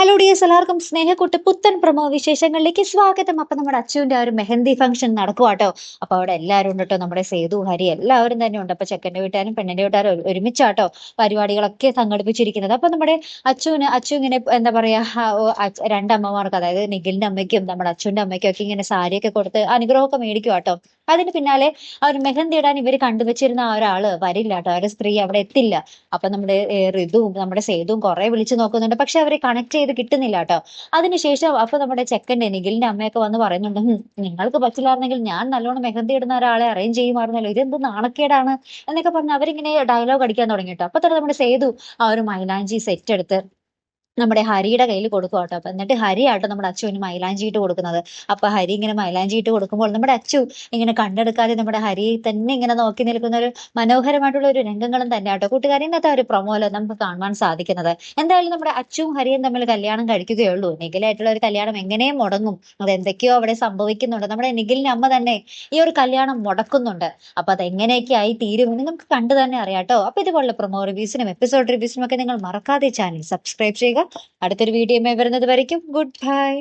Hello dears, എല്ലാവർക്കും സ്നേഹക്കൂട്ട് പുത്തൻ promo വിശേഷങ്ങളിലേക്ക് സ്വാഗതം. അപ്പൊ നമ്മുടെ അച്ചുവിന്റെ ആ ഒരു മെഹന്തി ഫംഗ്ഷൻ നടക്കുവാട്ടോ. അപ്പൊ അവിടെ എല്ലാവരും ഉണ്ട് കേട്ടോ, നമ്മുടെ സേതു, ഹരി എല്ലാവരും തന്നെ ഉണ്ട്. അപ്പൊ ചെക്കന്റെ വീട്ടുകാരും പെണ്ണിന്റെ വീട്ടുകാരും ഒരുമിച്ചാട്ടോ പരിപാടികളൊക്കെ സംഘടിപ്പിച്ചിരിക്കുന്നത്. അപ്പൊ നമ്മുടെ അച്ചു ഇങ്ങനെ എന്താ പറയാ, രണ്ടമ്മമാർക്ക്, അതായത് നിഖിലിന്റെ അമ്മയ്ക്കും നമ്മുടെ അച്ചുവിന്റെ അമ്മയ്ക്കും ഒക്കെ ഇങ്ങനെ സാരിയൊക്കെ കൊടുത്ത് അനുഗ്രഹമൊക്കെ മേടിക്കുവാട്ടോ. അതിന് പിന്നാലെ ആ ഒരു മെഹന്തി ഇടാൻ ഇവർ കണ്ടുവച്ചിരുന്ന ആ ഒരാള് വരില്ല കേട്ടോ, ആ ഒരു സ്ത്രീ അവിടെ എത്തില്ല. അപ്പൊ നമ്മുടെ ഋതുവും നമ്മുടെ സേതുവും കുറെ വിളിച്ചു നോക്കുന്നുണ്ട്, പക്ഷെ അവരെ കണക്ട് ചെയ്ത് കിട്ടുന്നില്ല കേട്ടോ. അതിനുശേഷം അപ്പൊ നമ്മുടെ ചെക്കൻ്റെ നിഖിലിന്റെ അമ്മയൊക്കെ വന്ന് പറയുന്നുണ്ട്, നിങ്ങൾക്ക് പറ്റില്ലായിരുന്നെങ്കിൽ ഞാൻ നല്ലോണം മെഹന്തി ഇടുന്ന ഒരാളെ അറേഞ്ച് ചെയ്യുമായിരുന്നല്ലോ, ഇതെന്ത് നാണക്കേടാണ് എന്നൊക്കെ പറഞ്ഞ് അവരിങ്ങനെ ഡയലോഗ് അടിക്കാൻ തുടങ്ങി കേട്ടോ. അപ്പൊ തന്നെ നമ്മുടെ സേതു ആ ഒരു മൈലാഞ്ചി സെറ്റ് എടുത്ത് നമ്മുടെ ഹരിയുടെ കയ്യിൽ കൊടുക്കും കേട്ടോ. അപ്പൊ എന്നിട്ട് ഹരി ആട്ടോ നമ്മുടെ അച്ചുവിന് മൈലാഞ്ചി ഇട്ട് കൊടുക്കുന്നത്. അപ്പൊ ഹരി ഇങ്ങനെ മൈലാഞ്ചി ഇട്ട് കൊടുക്കുമ്പോൾ നമ്മുടെ അച്ചു ഇങ്ങനെ കണ്ടെടുക്കാതെ നമ്മുടെ ഹരിയെ തന്നെ ഇങ്ങനെ നോക്കി നിൽക്കുന്ന ഒരു മനോഹരമായിട്ടുള്ള ഒരു രംഗങ്ങളും തന്നെ ആട്ടോ കൂട്ടുകാരി ഇന്നത്തെ ഒരു പ്രൊമോയില് നമുക്ക് കാണുവാൻ സാധിക്കുന്നത്. എന്തായാലും നമ്മുടെ അച്ചുവും ഹരിയും തമ്മിൽ കല്യാണം കഴിക്കുകയുള്ളൂ. നിഖിലായിട്ടുള്ള ഒരു കല്യാണം എങ്ങനെയും മുടങ്ങും, അത് എന്തൊക്കെയോ അവിടെ സംഭവിക്കുന്നുണ്ട്. നമ്മുടെ നിഖിലിന്റെ അമ്മ തന്നെ ഈ ഒരു കല്യാണം മുടക്കുന്നുണ്ട്. അപ്പൊ അത് എങ്ങനെയൊക്കെ ആയി തീരുമെന്ന് നമുക്ക് കണ്ടു തന്നെ അറിയാട്ടോ. അപ്പൊ ഇതുപോലുള്ള പ്രൊമോ റിവ്യൂസിനും എപ്പിസോഡ് റിവ്യൂസിനും ഒക്കെ നിങ്ങൾ മറക്കാതെ ചാനൽ സബ്സ്ക്രൈബ് ചെയ്യുക. അടുത്തൊരു വീഡിയോ വരുന്നത് വരയ്ക്കും ഗുഡ് ബൈ.